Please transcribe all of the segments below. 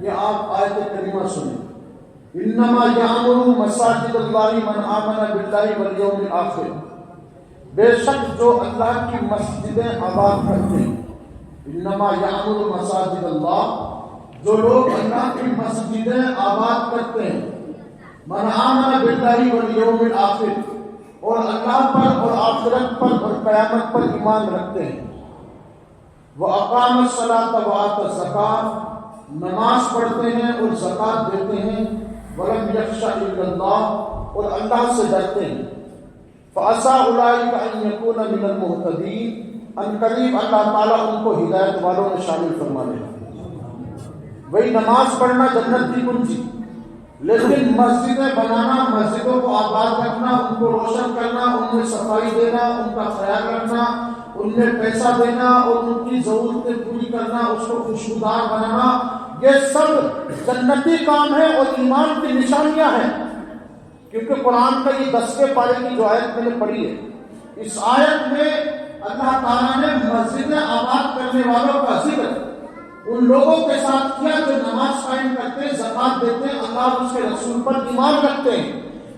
یہ آپ آیت کریمہ سنیں، انما یعمر مساجد اللہ من آمن باللہ والیوم الآخر، بے شک جو اللہ کی مسجدیں آباد کرتے ہیں، انما یعمر مساجد اللہ، جو لوگ اللہ کی مسجدیں آباد کرتے ہیں، من آمن باللہ والیوم الآخر، اور اللہ پر اور آخرت پر اور قیامت پر ایمان رکھتے ہیں، وَأَقَامَ الصَّلَاةَ وَآتَى الزَّكَاةَ، نماز پڑھتے ہیں اور زکوٰۃ دیتے ہیں، وَلَمْ يَخْشَ إِلَّا اللَّهَ، اور اللہ سے ڈرتے ہیں، فَعَسَىٰ أُولَٰئِكَ أَن يَكُونَ مِنَ الْمُهْتَدِينَ، ان قریب اللہ تعالیٰ ان کو ہدایت والوں میں شامل فرما لے گا۔ وہی نماز پڑھنا جنت کی کنجی، لیکن مسجدیں بنانا، مسجدوں کو آباد رکھنا، ان کو روشن کرنا، ان میں صفائی دینا، ان کا خیال رکھنا، ان میں پیسہ دینا اور ان کی ضرورتیں پوری کرنا، اس کو خوشبودار بنانا، یہ سب جنتی کام ہے اور ایمان کی نشانیاں ہیں۔ کیونکہ قرآن کا یہ 10ویں پارے کی جو آیت میں نے پڑھی ہے، اس آیت میں اللہ تعالیٰ نے مسجدیں آباد کرنے والوں کا ذکر ان لوگوں کے ساتھ کیا جو نماز قائم کرتے ہیں، زکوٰۃ دیتے ہیں، اللہ اور اس کے رسول پر ایمان رکھتے ہیں۔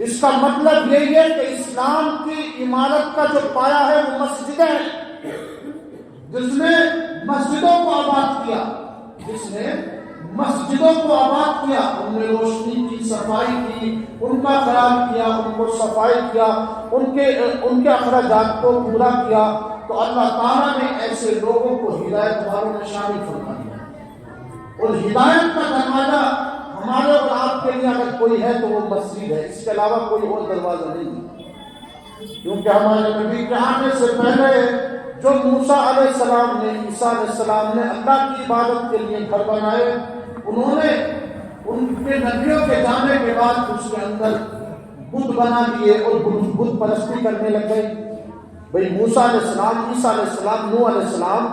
اس کا مطلب یہی ہے کہ اسلام کی عمارت کا جو پایا ہے وہ مسجدیں ہیں۔ جس نے مسجدوں کو آباد کیا، جس نے مسجدوں کو آباد کیا، ان میں روشنی کی، صفائی کی، ان کا خیال کیا، ان کو صفائی کیا، ان کے اخراجات کو پورا کیا، تو اللہ تعالیٰ نے ایسے لوگوں کو ہدایت والوں میں شامل فرما دیا۔ اور ہدایت کا دروازہ ہمارے اور آپ کے لیے اگر کوئی ہے تو وہ مسجد ہے، اس کے علاوہ کوئی اور دروازہ نہیں ہے۔ کیونکہ ہمارے نبی کے آنے سے پہلے جو موسیٰ علیہ السلام نے، عیسیٰ علیہ السلام نے اللہ کی عبادت کے لیے گھر بنائے، انہوں نے ان کے نبیوں کے جانے کے بعد اس کے اندر بت بنا دیے اور بت پرستی کرنے لگ گئے۔ بھئی موسیٰ علیہ السلام، عیسیٰ علیہ السلام، نوح علیہ السلام،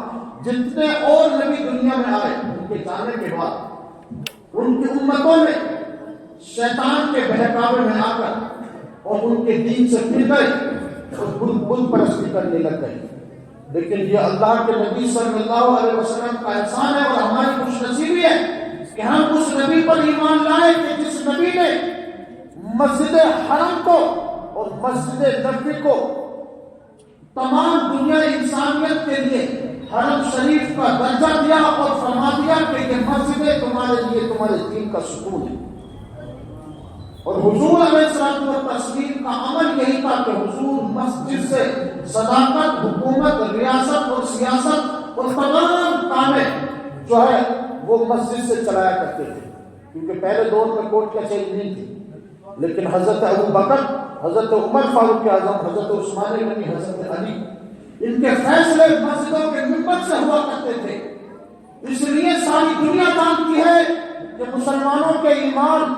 جتنے اور نبی دنیا میں آئے ان کے جانے کے بعد ان کی امتوں نے شیطان کے بہکاوے میں آ کر اور ان کے دین سے پھر گئے اور بت پرستی کرنے لگ گئے۔ لیکن یہ اللہ کے نبی صلی اللہ علیہ وسلم کا احسان ہے اور ہماری خوش نصیبی ہے کہ ہم اس نبی پر ایمان لائے کہ جس نبی نے مسجد حرم کو اور مسجد نبوی کو تمام دنیا انسانیت کے لیے حرم شریف کا درجہ دیا اور فرما دیا کہ یہ مسجدیں تمہارے لیے تمہارے دین کا سکون ہے۔ اور حضور علیہ الصلوۃ والتسلیم کا عمل یہی تھا کہ حضور مسجد سے صداقت، حکومت، ریاست اور سیاست اور تمام کامیں جو ہے وہ مسجد سے چلایا کرتے تھے، کیونکہ پہلے دور میں کورٹ کچہری نہیں تھی۔ لیکن حضرت ابو بکر، حضرت عمر فاروق اعظم، حضرت عثمان غنی، حضرت علی، ان کے فیصلے مسجدوں کے منبر سے ہوا کرتے تھے۔ اس لیے ساری دنیا جانتی ہے کہ مسلمانوں کے ایمان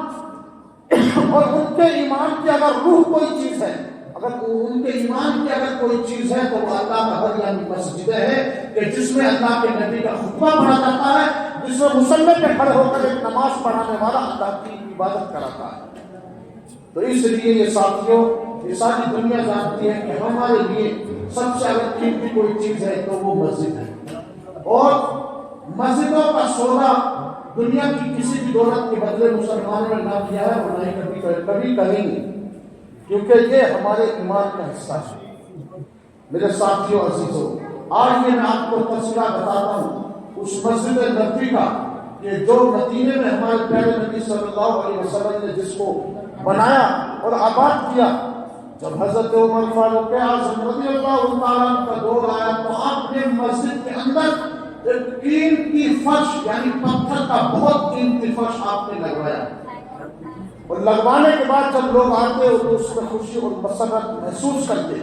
اور ان کے ایمان کی اگر روح کوئی چیز ہے، اگر ان کے ایمان کی اگر کوئی چیز ہے تو وہ اللہ کا گھر یعنی مسجدیں ہے، کہ جس میں اللہ کے نبی کا خطبہ پڑھا جاتا ہے، جس میں مصلی پہ کھڑے ہو کر ایک نماز پڑھانے والا اللہ کی عبادت کراتا ہے۔ تو اس لیے یہ ساتھیوں، یہ ساری دنیا جانتی ہے کہ ہمارے لیے سب سے اگر قیمتی کوئی چیز ہے تو وہ مسجد ہے، اور مسجدوں کا سودا دنیا کی کسی بھی دولت کے بدلے مسلمانوں نے نہ کیا ہے اور نہ ہی کبھی کریں گے، کیونکہ یہ ہمارے ایمان کا حصہ ہے۔ میرے ساتھیوں عزیزوں، آج یہ میں آپ کو تفصیلہ بتاتا ہوں اس مسجد نبوی کا، کہ جو مدینے میں ہمارے پیارے نبی صلی اللہ علیہ وسلم نے جس کو بنایا اور آباد کیا۔ جب حضرت عمر فاروق اعظم رضی اللہ تعالیٰ عنہ کا دور آیا تو آپ نے مسجد کے اندر ایک قیمتی فرش یعنی پتھر کا بہت قیمتی فرش آپ نے لگوایا، اور لگوانے کے بعد جب لوگ آتے تو اس میں خوشی اور مسرت محسوس کرتے،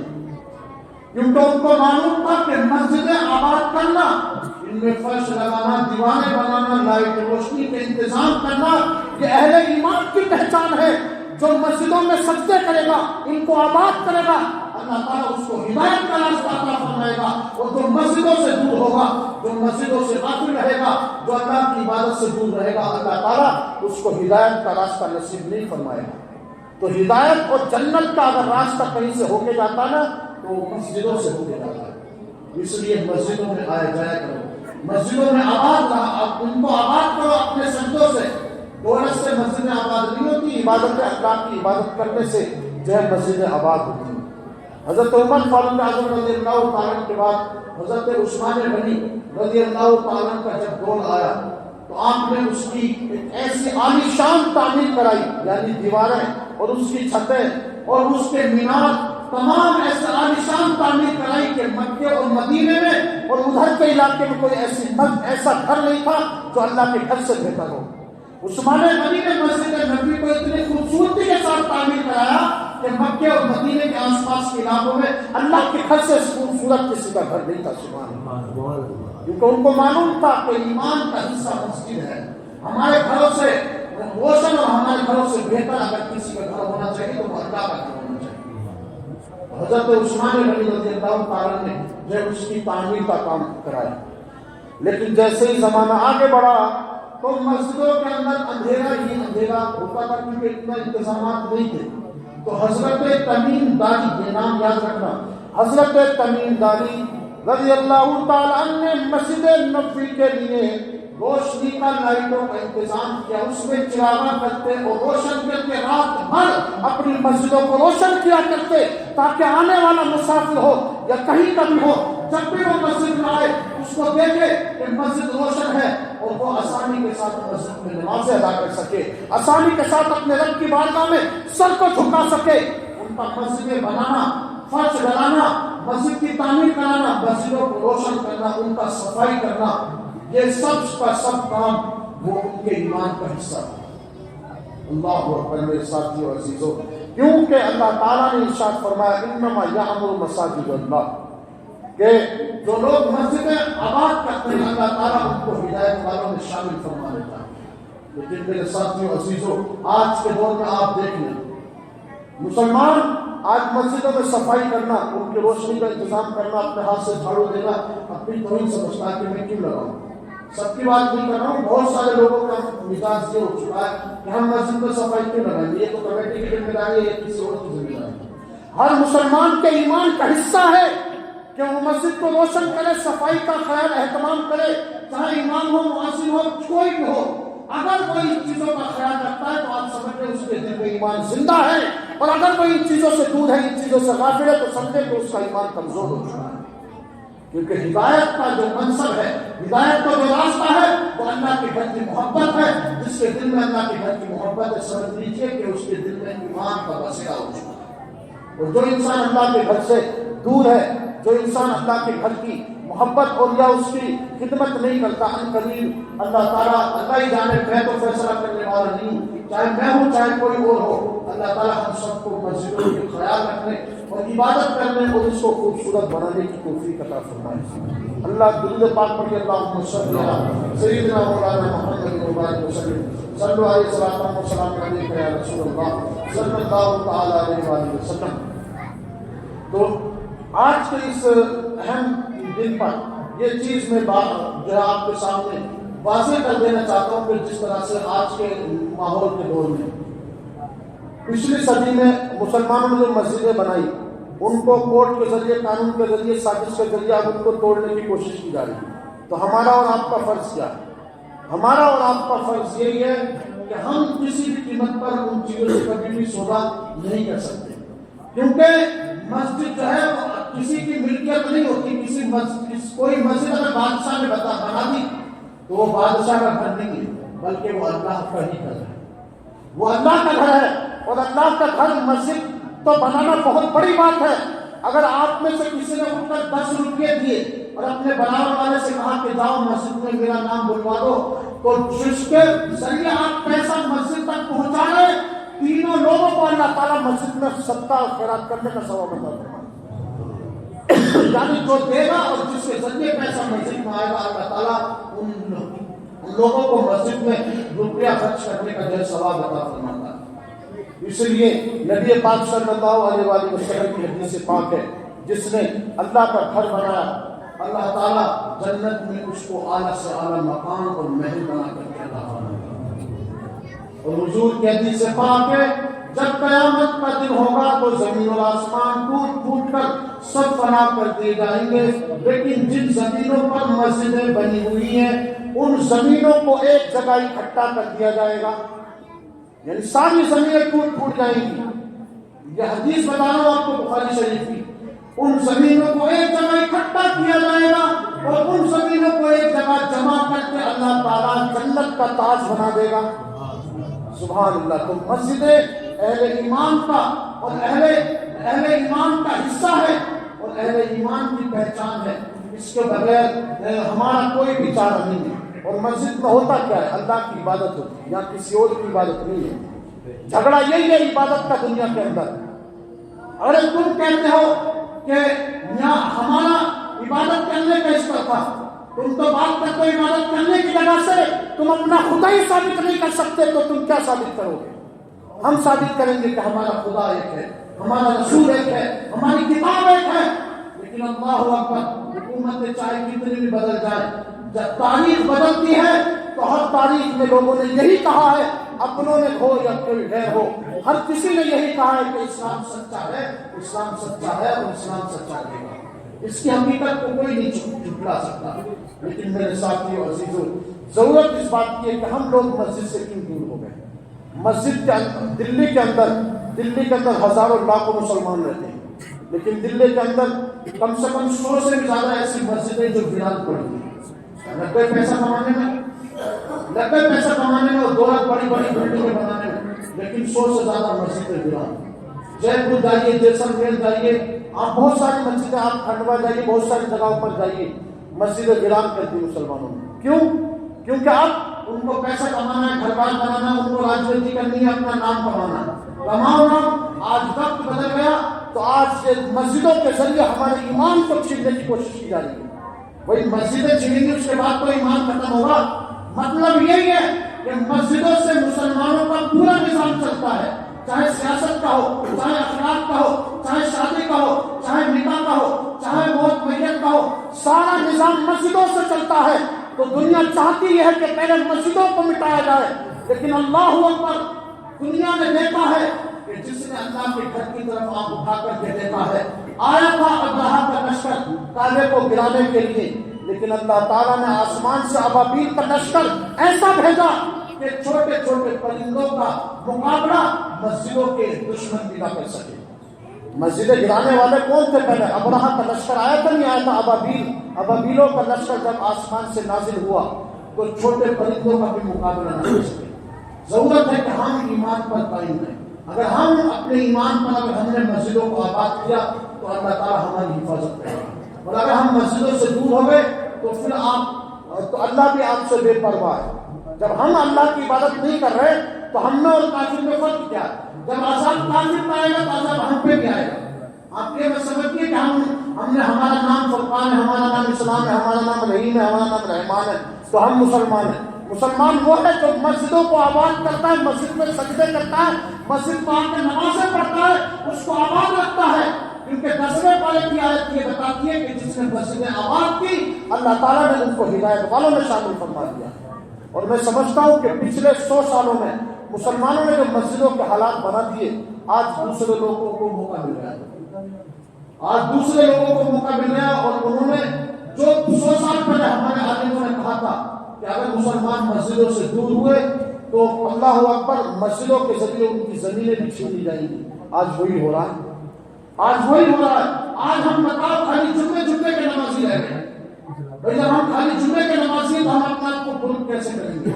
کیونکہ ان کو معلوم تھا کہ مسجدیں آباد کرنا، ان میں فرش لگانا، دیواریں بنانا، لائٹ روشنی کا انتظام کرنا، یہ اہل ایمان کی پہچان ہے۔ جو مسجدوں میں سجدے کرے گا، ان کو آباد کرے گا، اللہ تعالیٰ اس کو ہدایت کا راستہ عطا فرمائے گا، اور جو مسجدوں سے دور ہوگا، جو مسجدوں سے غافل رہے گا، جو اللہ کی عبادت سے دور رہے گا، اللہ تعالیٰ اس کو ہدایت کا راستہ نصیب نہیں فرمائے گا۔ تو ہدایت اور جنت کا اگر راستہ کہیں سے ہو کے جاتا نا تو مسجدوں سے ہو کے جاتا ہے۔ اس لیے مسجدوں میں آیا جایا کرو، مسجدوں میں آباد رہا، ان کو آباد کرو، اپنے نہیں ہوتی، عبادت اللہ کی عبادت کرنے سے جو ہے مسجدیں آباد ہوتی ہیں۔ حضرت عمر فاروق اعظم رضی اللہ تعالیٰ کے بعد حضرت عثمان غنی رضی اللہ تعالیٰ کا جب دور آیا تو آپ نے اس کی ایک ایسی عالیشان تعمیر کرائی، یعنی دیواریں اور اس کی چھتیں اور اس کے مینار تمام ایسے عالیشان تعمیر کرائی کہ مکے اور مدینے میں اور ادھر کے علاقے میں کوئی ایسا گھر نہیں تھا جو اللہ کے گھر سے بہتر ہو۔ عثمان غنی نے مسجد نبوی کو اتنی خوبصورتی کے ساتھ تعمیر کرایا کہ مکے اور مدینے کے آس پاس کے علاقوں میں اللہ کے گھر سے خوبصورت کسی کا گھر نہیں تھا۔ سبحان اللہ، کیونکہ ان کو معلوم تھا کہ ایمان کا حصہ مسجد ہے۔ ہمارے گھروں سے روشن اور ہمارے گھروں سے بہتر اگر کسی کا گھر ہونا چاہیے تو وہ اللہ کا گھر ہونا چاہیے۔ حضرت عثمان غنی رضی اللہ تعالیٰ نے جو اس کی تعمیر کا کام کرایا، لیکن جیسے ہی زمانہ آگے بڑھا تو مسجدوں کے اندر اندھیرا ہی اندھیرا ہوتا تھا، کیونکہ اتنا انتظامات نہیں تھے۔ تو حضرت تمیم داری، یہ نام یاد رکھنا، حضرت تمیم داری رضی اللہ تعالیٰ عنہ نے مسجد نبوی کے لیے روشنی کا لائٹوں کا انتظام کیا، اس میں چراغاں کرتے اور روشن کر کے رات بھر اپنی مسجدوں کو روشن کیا کرتے تاکہ آنے والا مسافر ہو یا کہیں کا بھی ہو، جب بھی وہ مسجد میں آئے اس کو دیکھے کہ مسجد روشن ہے اور وہ آسانی کے ساتھ مسجد میں نمازیں ادا کر سکے، آسانی کے ساتھ اپنے رب کی بارگاہ میں سر کو جھکا سکے۔ ان کا مسجدیں بنانا، فرش ڈلانا، مسجد کی تعمیر کرانا، مسجدوں کو روشن کرنا، ان کا صفائی کرنا، یہ سب کا سب کام وہ ان کے ایمان کا حصہ ہے۔ اللہ اکبر میرے ساتھیو عزیزو، کیونکہ اللہ تعالیٰ نے ارشاد فرمایا انما یعمر مساجد اللہ، کہ جو لوگ مسجدیں آباد کرتے ہیں اللہ تعالیٰ ان کو ہدایت والوں میں شامل فرما دیتا ہے۔ لیکن میرے ساتھیو عزیزو، آج کے دور میں آپ دیکھ لیں، مسلمان آج مسجدوں میں صفائی کرنا، ان کی روشنی کا انتظام کرنا، اپنے ہاتھ سے جھاڑو دینا اپنی توہین سمجھتا ہے کہ میں کیوں لگاؤں۔ سب کی بات نہیں کر رہا ہوں، بہت سارے لوگوں کا مزاج یہ ہو چکا ہے کہ ہم مسجد میں صفائی کیوں لگائیں گے، یہ تو کمیٹی کی ذمہ داری ہے، یہ کسی اور کی ذمہ داری ہے۔ ہر مسلمان کے ایمان کا حصہ ہے کہ وہ مسجد کو روشن کرے، صفائی کا خیال اہتمام کرے، چاہے امام ہو، مؤذن ہو، کوئی بھی ہو۔ اگر کوئی ان چیزوں کا خیال رکھتا ہے تو آپ سمجھ لیں اس کے دل میں ایمان زندہ ہے، اور اگر کوئی ان چیزوں سے دور ہے، ان چیزوں سے غافل ہے، تو سمجھے کہ اس کا ایمان کمزور ہو چکا ہے۔ کیونکہ ہدایت کا جو منصب ہے، ہدایت کا جو راستہ ہے، وہ اللہ کے گھر کی محبت ہے۔ جس کے دل میں اللہ کے گھر کی محبت ہے، سمجھ لیجیے کہ اس کے دل میں ایمان کا بسیرا ہو چکا ہے۔ اور جو انسان اللہ کے گھر سے دور ہے، جو انسان اللہ کے گھر کی محبت اور یا اس کی خدمت نہیں کرتا، ان قریب اللہ تعالیٰ، اللہ ہی جانے، میں تو فیصلہ کرنے والا نہیں ہوں، چاہے میں ہوں چاہے کوئی اور ہو، اللہ تعالیٰ ہم سب کو مسجدوں کے خیال رکھنے اور عبادت کرنے اور اس کو خوبصورت بنانے کی توفیق عطا فرمائے۔ اللہ درود پاک پڑھیے، اللہم صلی علی سیدنا مولانا محمد وبارک وسلم، صلی اللہ علیہ وسلم وسلام علیک یا رسول اللہ صلی اللہ تعالیٰ علیہ وآلہ وسلم۔ تو آج کے اس اہم دن پر یہ چیز میں جو ہے آپ کے سامنے واضح کر دینا چاہتا ہوں کہ جس طرح سے آج کے ماحول کے دور میں پچھلی صدی میں مسلمانوں نے جو مسجدیں بنائی، ان کو کورٹ کے ذریعے، قانون کے ذریعے، سازش کے ذریعے اب ان کو توڑنے کی کوشش کی جا رہی ہے۔ تو ہمارا اور آپ کا فرض کیا ہے؟ ہمارا اور آپ کا فرض یہی ہے کہ ہم کسی بھی قیمت پر ان چیزوں سے کبھی بھی سودا نہیں کر سکتے، کیونکہ مسجد جو ہے وہ کسی کی ملکیت نہیں ہوتی۔ کوئی مسجد اگر بادشاہ نے بنا دی تو وہ بادشاہ کا گھر نہیں ہے، بلکہ وہ اللہ کا ہی گھر ہے، وہ اللہ کا گھر ہے۔ اور اللہ کا گھر مسجد تو بنانا بہت بڑی بات ہے۔ اگر آپ میں سے کسی نے اٹھ کر 10 روپئے دیے اور اپنے بنانے والے سے کہا کہ جاؤ مسجد میں میرا نام بلوا دو، تو جس کے ذریعے آپ پیسہ مسجد تک پہنچا رہے، تینوں لوگوں کو اللہ تعالیٰ مسجد میں صدقہ اور خیرات کرنے کا ثواب عطا فرمائے۔ یعنی جو دے گا اور جس کے ذریعے پیسہ مسجد میں آئے گا، اللہ تعالیٰ ان لوگوں کو مسجد میں روپیہ خرچ کرنے کا جو ثواب عطا فرماتا ہے۔ اس لیے نبی پاک صلی اللہ علیہ وآلہ وسلم کی حدیث پاک ہے، جس نے اللہ کا گھر بنایا، اللہ تعالیٰ جنت میں اس کو اعلیٰ سے اعلیٰ مقام اور محل بنا کر کے عطا فرمایا۔ اور حضور کی حدیث پاک ہے، جب قیامت کا دن ہوگا تو زمین اور آسمان ٹوٹ ٹوٹ کر سب فنا کر دیے جائیں گے، لیکن جن زمینوں پر مسجدیں بنی ہوئی ہیں ان زمینوں کو ایک جگہ اکٹھا کر دیا جائے گا۔ یعنی ساری زمینیں ٹوٹ جائیں گی. یہ حدیث بتا رہا ہوں آپ کو بخاری شریف کی. ان زمینوں کو ایک جگہ اکٹھا کیا جائے گا اور ان زمینوں کو ایک جگہ جمع کر کے اللہ تعالیٰ جنت کا تاج بنا دے گا. سبحان اللہ. تو مسجد اہل ایمان کا اور اہل ایمان کا حصہ ہے اور اہل ایمان کی پہچان ہے. اس کے بغیر ہمارا کوئی بھی چارہ نہیں ہے. اور مسجد میں ہوتا کیا ہے؟ اللہ کی عبادت ہوتی ہے, یا کسی اور کی عبادت نہیں ہے. جھگڑا یہی ہے عبادت کا دنیا کے اندر. اگر تم کہتے ہو کہ ہمارا عبادت کرنے کا اس پر تھا, تم تو بات کرتے ہو عبادت کرنے کی جگہ سے, تم اپنا خدا ہی ثابت نہیں کر سکتے تو تم کیا ثابت کرو گے؟ ہم ثابت کریں گے کہ ہمارا خدا ایک ہے, ہمارا رسول ایک ہے, ہماری کتاب ایک ہے. لیکن اللہ اکبر, حکومتیں چاہے کتنی بھی بدل جائے, جب تاریخ بدلتی ہے تو ہر تاریخ میں لوگوں نے یہی کہا ہے, اپنوں نے ہو یا کوئی غیر ہو, ہر کسی نے یہی کہا ہے کہ اسلام سچا ہے, اسلام سچا ہے اور اسلام سچا رہے گا. اس کی حقیقت کو کوئی نہیں جھٹلا سکتا. لیکن میرے ساتھیوں عزیزوں, ضرورت اس بات کی ہے کہ ہم لوگ مسجد سے کیوں دور ہو گئے. مسجد کے اندر, دلی کے اندر ہزاروں لاکھوں مسلمان رہتے ہیں, لیکن دلی کے اندر کم سے کم 100 سے بھی زیادہ ایسی مسجدیں جو ویران پڑی ہیں. لگے پیسہ کمانے میں اور دولت بڑی بڑی بلڈنگیں بنانے میں, لیکن 100 سے زیادہ مسجدیں ویران. جے پور جائیے, جیسلمیر جائیے, آپ بہت ساری مسجدیں, آپ کھنڈوا جائیے, بہت ساری جگہوں پر جائیے, مسجدیں ویران کرتی مسلمانوں میں. کیوں؟ کیونکہ اب ان کو پیسہ کمانا ہے, گھر بار بنانا ہے, ان کو راجنیتی کرنی ہے, اپنا نام کمانا ہے. کماؤ نام. آج وقت بدل گیا تو آج مسجدوں کے ذریعے ہمارے ایمان کو چھیننے کی کوشش کی جا رہی ہے. وہی مسجدیں چھینیں گی, اس کے بعد تو ایمان ختم ہوگا. مطلب یہی ہے کہ مسجدوں سے مسلمانوں کا پورا نظام چلتا ہے, چاہے سیاست کا ہو, چاہے اخلاق کا ہو, چاہے شادی کا ہو, چاہے نکاح کا ہو, چاہے موت میت کا ہو, سارا نظام مسجدوں سے چلتا ہے. تو دنیا چاہتی ہے کہ پہلے مسجدوں کو مٹایا جائے, لیکن اللہ اکبر, دنیا نے دیکھا ہے کہ جس نے اللہ کے گھر کی طرف آنکھ اٹھا کر کے دیکھا ہے, آیا تھا ابراہا کا لشکر کعبے کو گرانے کے لیے, لیکن اللہ تعالیٰ نے آسمان سے ابابیل کا لشکر ایسا بھیجا کہ چھوٹے چھوٹے پرندوں کا مقابلہ مسجدوں کے دشمن بھی نہ کر سکے. مسجدیں گرانے والے کون تھے پہلے؟ ابراہا کا لشکر آیا تھا, نہیں آیا تھا ابابیل. ابابیلوں کا لشکر جب آسمان سے نازل ہوا تو چھوٹے پرندوں کا بھی مقابلہ نہ کر سکے. ضرورت ہے کہ ہم ایمان پر قائم رہیں. اگر ہم اپنے ایمان پر, اگر ہم نے مسجدوں کو آباد کیا تو اللہ تعالیٰ ہماری حفاظت کرے گا. اور اگر ہم مسجدوں سے دور ہو گئے تو پھر تو اللہ بھی آپ سے بے پرواہ ہے. جب ہم اللہ کی عبادت نہیں کر رہے تو ہم میں اور کافر میں فرق کیا ہے؟ جب عذاب کافر پہ آئے گا تو عذاب ہم پہ بھی آئے گا. آپ یہ سمجھیے کہ ہم نے, ہمارا نام فرقان ہے, ہمارا نام اسلام ہے, ہمارا نام رحیم ہے, ہمارا نام رحمان ہے, تو ہم مسلمان ہیں. مسلمان وہ ہے جو مسجدوں کو آباد کرتا ہے, مسجد میں سجدے کرتا ہے, مسجد میں آ کے نمازیں پڑھتا ہے, اس کو آباد رکھتا ہے. کیونکہ 10ویں پارے کی آیت یہ بتاتی ہے کہ جس نے مسجدیں آباد کی اللہ تعالیٰ نے ان کو ہدایت والوں میں شامل فرما دیا. اور میں سمجھتا ہوں کہ پچھلے 100 سالوں میں مسلمانوں نے جو مسجدوں کے حالات بنا دیے, آج دوسرے لوگوں کو موقع مل رہا ہے. آج دوسرے لوگوں کو موقع مل رہا ہے, اور انہوں نے جو 100 سال پہلے ہمارے عالموں نے کہا تھا کہ اگر مسلمان مسجدوں سے دور ہوئے تو اللہ اکبر, مسجدوں کے ذریعے ان کی زمینیں بھی چھین لی جائیں گی, آج وہی ہو رہا ہے. آج وہی ہو رہا ہے. آج ہم بتاؤ خالی جمعے کے نمازی رہ گئے. جب ہم خالی جمعے کے نمازی ہیں تو ہم اپنے آپ کو پرد کیسے کریں گے؟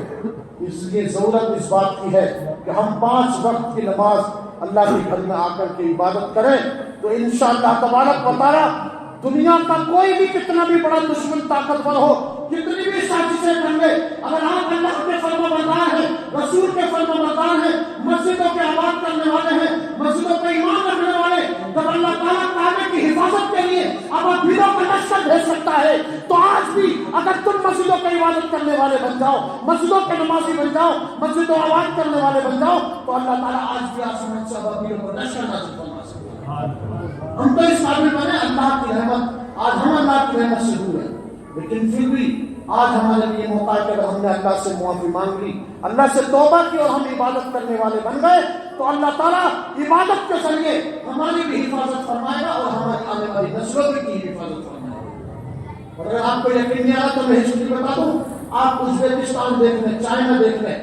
اس لیے ضرورت اس بات کی ہے کہ ہم 5 وقت کی نماز اللہ کے گھر میں آ کر کے عبادت کریں, تو انشاءاللہ تبارک و تعالیٰ دنیا کا کوئی بھی کتنا بھی بڑا دشمن طاقتور ہو, کتنی بھی سازشیں کر لے, اگر آپ اللہ کے فرمانبردار ہیں, رسول کے فرمانبردار ہیں, مسجدوں کے آباد کرنے والے ہیں, مسجدوں پہ ایمان رکھنے والے, جب اللہ تعالیٰ کعبے کی حفاظت کے لیے ابابیلوں کا لشکر بھیج سکتا ہے, تو آج بھی اگر تم مسجدوں کی عبادت کرنے والے بن جاؤ, مسجدوں کے نمازی بن جاؤ, مسجدوں آباد کرنے والے بن جاؤ, تو اللہ تعالیٰ آج بھی آسمان سے ابابیلوں کا لشکر نازل فرما سکتا ہے. ہم تو اس قابل بنے اللہ کی رحمت, آج ہم اللہ کی رحمت سے دور ہیں, لیکن پھر بھی آج ہمارے لیے موقع ہے کہ اگر ہم نے اللہ سے معافی مانگ لی, اللہ سے توبہ کی اور ہم عبادت کرنے والے بن گئے, تو اللہ تعالیٰ عبادت کے ذریعے ہماری بھی حفاظت فرمائے گا اور ہماری آنے والی نسلوں کی حفاظت فرمائے گا. اور اگر آپ کو یقین نہیں آ رہا تو میں ہسٹری بتا دوں, آپ ازبکستان دیکھ لیں, چائنا دیکھ لیں,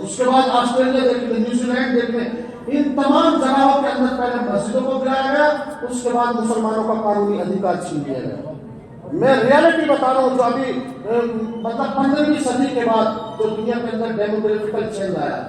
اس کے بعد آسٹریلیا دیکھ لیں، نیوزی لینڈ دیکھ لیں، ان تمام جگہوں کے اندر پہلے مسجدوں کو گرایا گیا، اس کے بعد مسلمانوں کا قانونی ادھیکار چھین لیا گیا۔ میں ریالٹی بتا رہا ہوں جو ابھی مطلب 15ویں صدی کے بعد جو دنیا کے اندر ڈیموگرافیکل چینج آیا،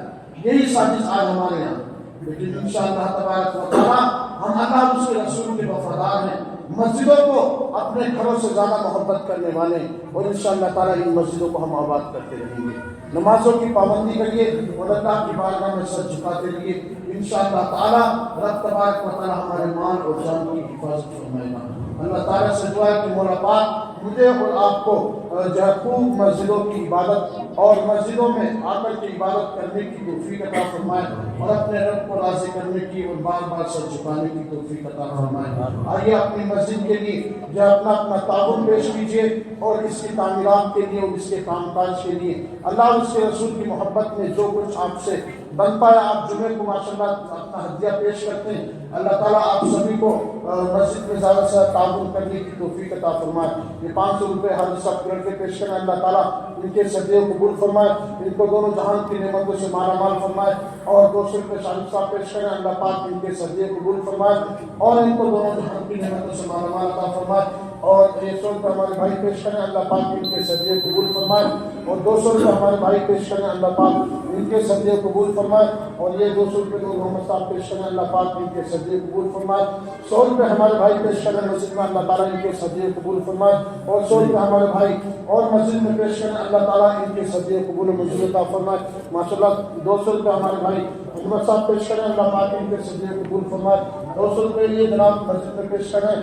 یہی سازش آج ہمارے یہاں۔ لیکن انشاءاللہ تبارک و تعالیٰ ہم اللہ اس کے رسول کے وفادار ہیں، مسجدوں کو اپنے گھروں سے زیادہ محبت کرنے والے، اور انشاءاللہ تعالیٰ ان مسجدوں کو ہم آباد کرتے رہیں گے۔ نمازوں کی پابندی کریے اور اللہ کی بارگاہ میں سر جھکاتے رہیے، انشاءاللہ تعالیٰ رب تبارک و تعالیٰ ہمارے مال اور جان کی حفاظت فرمائے گا۔ اللہ تعالیٰ سے دعا ہے کہ مولا پاک مجھے اور آپ کو جو ہے خوب مسجدوں کی عبادت اور مسجدوں میں آ کر کے عبادت کرنے کی توفیق عطا فرمائے، اور اپنے رب کو راضی کرنے کی اور بار بار سر جھکانے کی توفیق عطا فرمائے۔ آئیے اپنی مسجد کے لیے جو اپنا اپنا تعاون پیش کیجیے، اور اس کی تعمیرات کے لیے اور اس کے کام کاج کے لیے اللہ اس کے رسول کی محبت میں جو کچھ آپ سے بنتا ہے، آپ جمعے کو ماشاءاللہ اپنا ہدیہ پیش کرتے ہیں، اللہ تعالیٰ آپ سبھی کو مسجد میں زیادہ سے زیادہ تعاون کرنے کی توفیق عطا فرمائے۔ یہ 500 روپے ہر سب لڑکے پیش کریں، اللہ تعالیٰ ان کے صدقے قبول فرمائے، ان کو دونوں جہان کی نعمتوں سے مالا مال فرمائے، اور 200 روپے شاہد صاحب پیش کریں، اللہ پاک ان کے صدقے قبول فرمائے، اور ان کو دونوں جہان کی نعمتوں سے مالا مال عطا فرمائے، اور 100 روپے ہمارے بھائی پیش کریں، اللہ پاک ان کے صدقے قبول فرمائے، اور 200 روپے ہمارے بھائی پیش کریں، اللہ پاک ان کے صدقے قبول فرمائے، اور یہ 200 روپے نور محمد صاحب پیش کریں، اللہ پاک ان کے صدقے قبول فرمائے، 100 روپے ہمارے بھائی پیش کریں مسجد میں، اللہ تعالیٰ ان کے صدقے قبول فرمائے، اور 100 روپے ہمارے بھائی اور مسجد میں پیش کریں، اللہ تعالیٰ ان کے صدقے قبول و منظور عطا فرمائے۔ ماشاءاللہ 200 روپے ہمارے بھائی محمد صاحب پیش کریں، اللہ پاک ان کے صدقے قبول فرمائے، 200 روپے یہ جناب مسجد میں پیش کریں،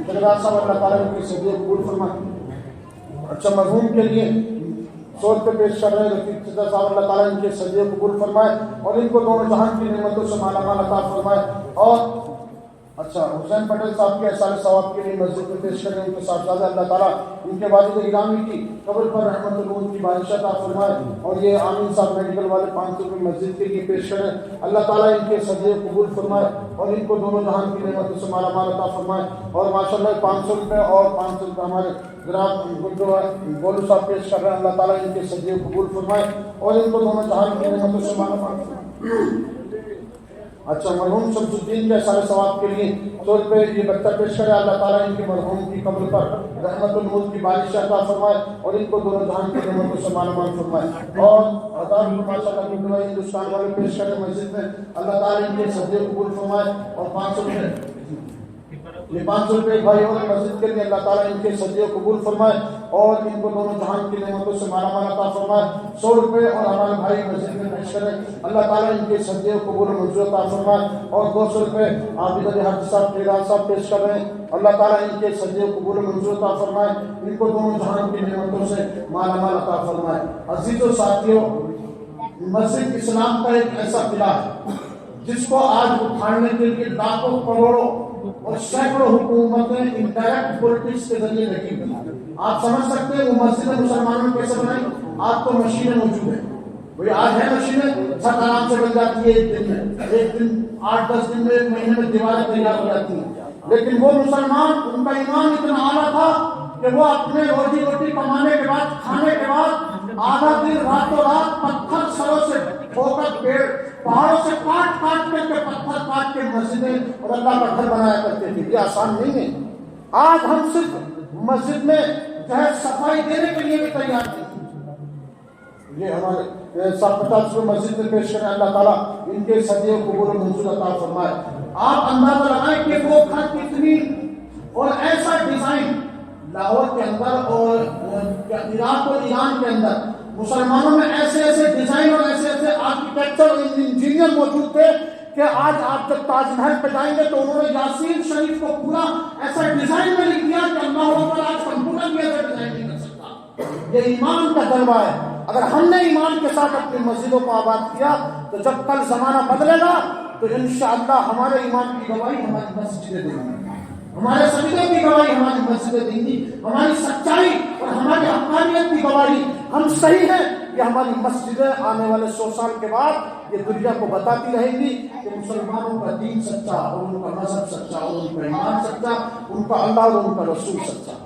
جناب صاحب اللہ تعالیٰ ان کے صدقے قبول فرمائے۔ اچھا مرحوم کے لیے 100 روپے پیش کر رہے ہیں رفیق چچا صاحب، اللہ تعالیٰ ان کے صدقے قبول فرمائے، اور ان کو دونوں جہان کی نعمتوں سے مالا مال عطا فرمائے۔ اور اچھا حسین پٹیل صاحب کے احسان ثواب کے لیے مسجد میں پیش کریں، ان کے صاحبزادہ اللہ تعالیٰ ان کے والد گرامی کی قبر پر رحمت العود کی بارش عطا فرمائے، اور یہ آمین صاحب میڈیکل والے 500 روپے مسجد کے لیے پیش کریں، اللہ تعالیٰ ان کے صدقے قبول فرمائے، اور ان کو دونوں جہان کی نعمتوں سے مالا مال عطا فرمائے۔ اور ماشاءاللہ 500 روپے اور 500 روپے ہمارے جناب گولو صاحب پیش کر رہے ہیں، اللہ تعالیٰ ان کے صدقے قبول فرمائے، اور ان کو دونوں جہان کی نعمتوں سے مالا مال فرمائے۔ اچھا مرحوم شمس الدین کے احسان ثواب کے لیے 100 روپے یہ بچہ پیش کرے، اللہ تعالیٰ ان کے مرحوم کی قبر پر رحمت الموت کی بارش عطا فرمائے، اور ان کو دونوں جہان کی نعمتوں سے مالا مال فرمائے۔ اور 1000 روپے ماشاءاللہ کی دعائیں ہندوستان والے پیش کرے مسجد میں، اللہ تعالیٰ ان کے صدقے قبول فرمائے، اور 500 روپے یہ 500 روپے بھائی اور مسجد کے لیے اللہ تعالیٰ ان کے صدقے قبول فرمائے، اور ان کو دونوں جہان کی نعمتوں سے مالا مال عطا فرمائے۔ 100 روپے اور ہمارے بھائی مسجد میں پیش کریں، اللہ تعالیٰ ان کے صدقے قبول و منظور عطا فرمائے، اور 200 روپے عابد علی حاجی صاحب ٹیران صاحب پیش کر رہے ہیں، اللہ تعالیٰ ان کے صدقے قبول و منظور عطا فرمائے، ان کو دونوں جہان کی نعمتوں سے مالا مال عطا فرمائے۔ عزیزو ساتھیو، مسجد اسلام کا ایک ایسا قلعہ ہے جس کو آج اکھاڑنے کے لیے لاکھوں کروڑوں اور سینکڑوں حکومتیں انڈائریکٹ پولیٹکس کے ذریعے لگی ہوئی۔ آپ سمجھ سکتے ہیں وہ مسجد مسلمانوں نے کیسے بنائی؟ آپ تو مشینیں موجود ہیں، وہی آج ہے مشینیں، چھت آرام سے بن جاتی ہے ایک دن میں، ایک دن 8-10 دن میں، ایک مہینے میں دیواریں تیار ہو جاتی ہیں۔ لیکن وہ مسلمان، ان کا ایمان اتنا اعلیٰ تھا کہ وہ اپنے روزی روٹی کمانے کے بعد، کھانے کے بعد آدھا دن راتوں رات پتھر سروں سے ٹھوکر پیڑ پہاڑوں سے کاٹ کر کے پتھر کاٹ کے مسجدیں اور اللہ کا گھر بنایا کرتے تھے۔ یہ آسان نہیں ہے۔ آج ہم صرف مسجد میں جو ہے صفائی دینے کے لیے بھی تیار نہیں۔ یہ ہمارے 50 روپے مسجد میں پیش کریں، اللہ تعالیٰ ان کے صدقے قبول و منظور عطا فرمائے۔ آپ اندازہ لگائیں کہ وہ گھر کتنی اور ایسا ڈیزائن لاہور کے اندر اور عراق اور ایران کے اندر مسلمانوں میں ایسے ایسے ڈیزائن اور ایسے ایسے آرکیٹیکچر اور انجینئر موجود تھے کہ آج آپ جب تاج محل پہ جائیں گے تو انہوں نے یاسین شریف کو پورا ایسا ڈیزائن میں لکھ دیا کہ اللہ اکبر، آج کمپیوٹر بھی ایسا ڈیزائن نہیں کر سکتا۔ یہ ایمان کا جلوہ ہے۔ اگر ہم نے ایمان کے ساتھ اپنی مسجدوں کو آباد کیا تو جب کل زمانہ بدلے گا تو انشاءاللہ ہمارے ایمان کی گواہی ہماری مسجدیں دیں گی، ہمارے سجدے کی گواہی ہماری مسجدیں دیں گی، ہماری سچائی اور ہماری حقانیت کی گواہی ہم صحیح ہیں، یہ ہماری مسجدیں آنے والے 100 سال کے بعد یہ دنیا کو بتاتی رہیں گی کہ مسلمانوں کا دین سچا اور ان کا مذہب سچا اور ان کا ایمان سچا، ان کا اللہ اور ان کا رسول سچا۔